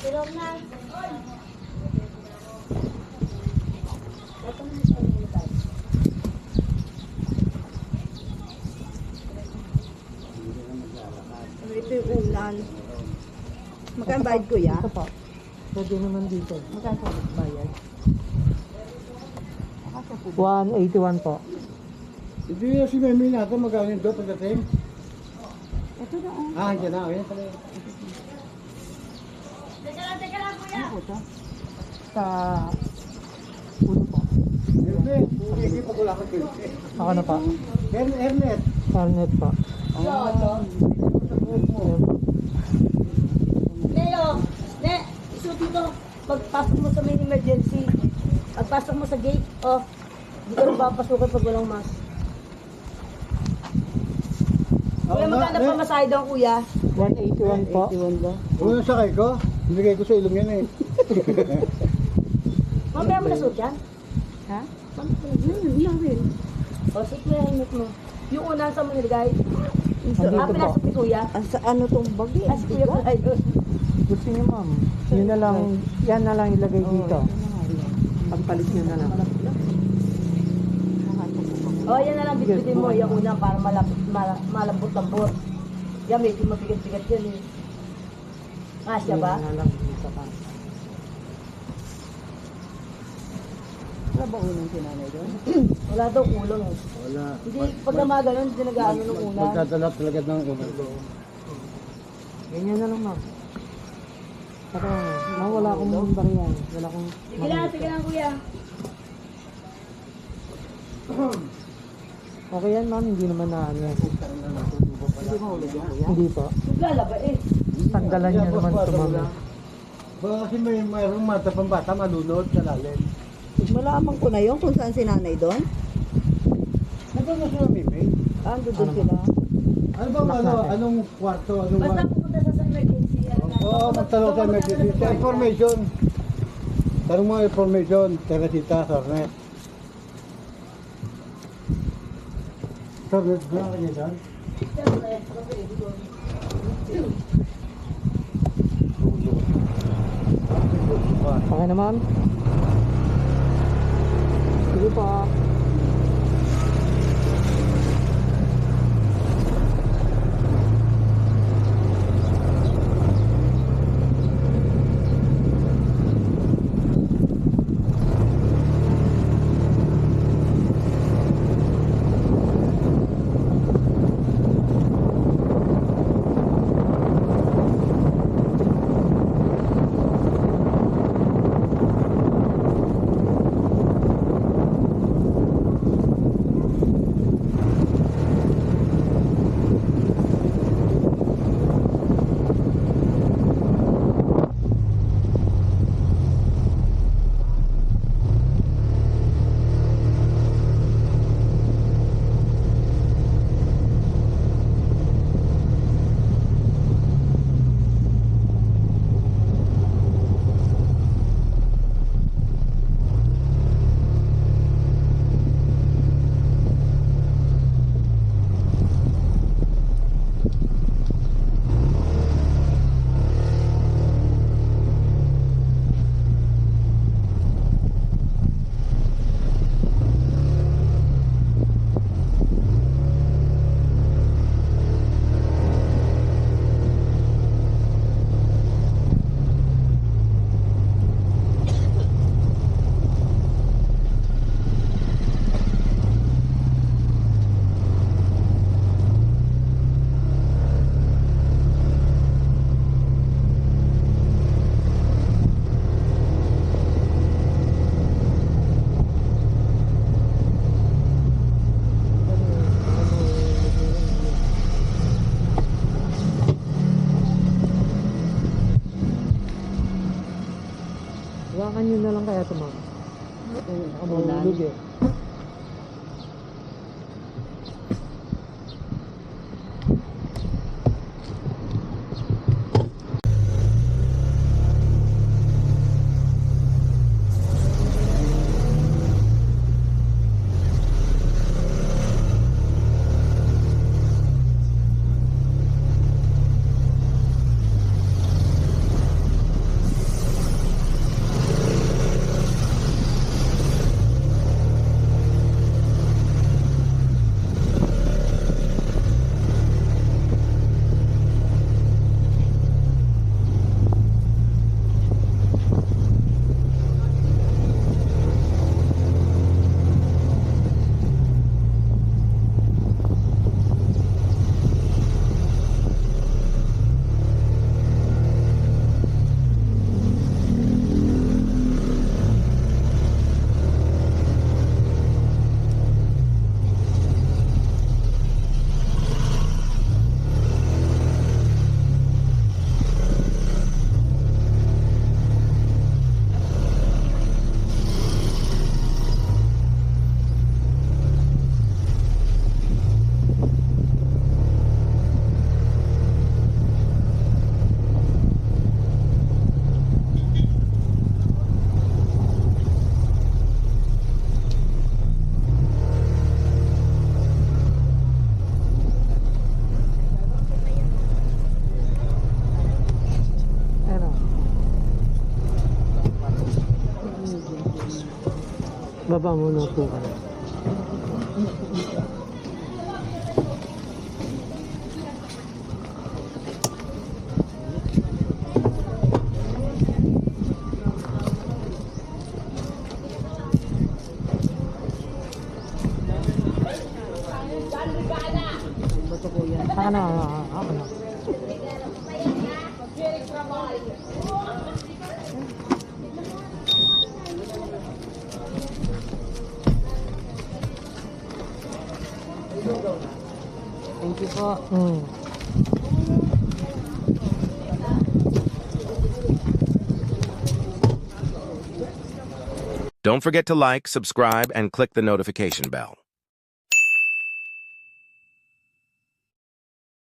Silong na. Ito yung ulan. Magkano bayad kuya? Ito po. Pwede naman dito. Magkano bayad? 181 po. Hindi na si Memi natin magkano doon pagdating. Ito na oh. Ah, andyan na. Ayan pala. Ano po ito? Sa ulo po. Hernet. Hindi pa wala ka Hernet. Ako na po. Hernet. Carnet po. Leo, ne, isuot mo to. Pagpasok mo sa main emergency. Pagpasok mo sa gate, oh. Hindi ka rin papasukan pag walang mask. Kuya, magkano pa masahe doon, kuya? 181 po. 81 ba? Unang sakay ko, binigay ko sa ilong yan eh. Mamaya mo na suot yan? Ha? Rin. O, sit mo yung helmet mo. Yung una sa mo nilagay. Andito po. Pinasok ni kuya. Sa ano tong bagi? Ah, si kuya pala yun. Gusto niyo ma'am. Yun na lang. Yan na lang ilagay dito. Pagpalit nyo na lang. O, yan na lang bitbitin mo. Yung una para malambot-lambot. Yan, medyo mabigat-bigat yan eh. Kasya ba? Yun na lang dito pa. Wala ba unang sinanay doon? Wala daw kulong eh. Wala. Hindi, pag namaganon, hindi nag-ano nung una. Magdadala talaga ng ulo. Ganyan na lang ma'am. Saka, wala akong bariyan. Wala akong... Sige lang kuya. Okay yan ma'am, hindi naman na ano yan. Hindi mo ulit yan kuya? Hindi po. Naglalaba eh. Tanggalan niya naman ito ma'am. Baka kasi mayroong mata pang bata malunod sa lalim. Malaman ko na yun kung saan sinanay doon. Nandun na sila Mimi. Doon sila. Ano ba anong kwarto? Anong Basta pupunta sa emergency. Oo, magtanong sa emergency. Sa information. Tanong mo information. Teresita, Sarnet. Sarnet, wala ka niya dyan? Okay na ma'am? Sige po. Hawakan nyo na lang kaya ito ma'am. Nakabulog eh. Baba muna po ka. Bato po yan. Ako na, ako na. Thank you po. Don't forget to like, subscribe, and click the notification bell.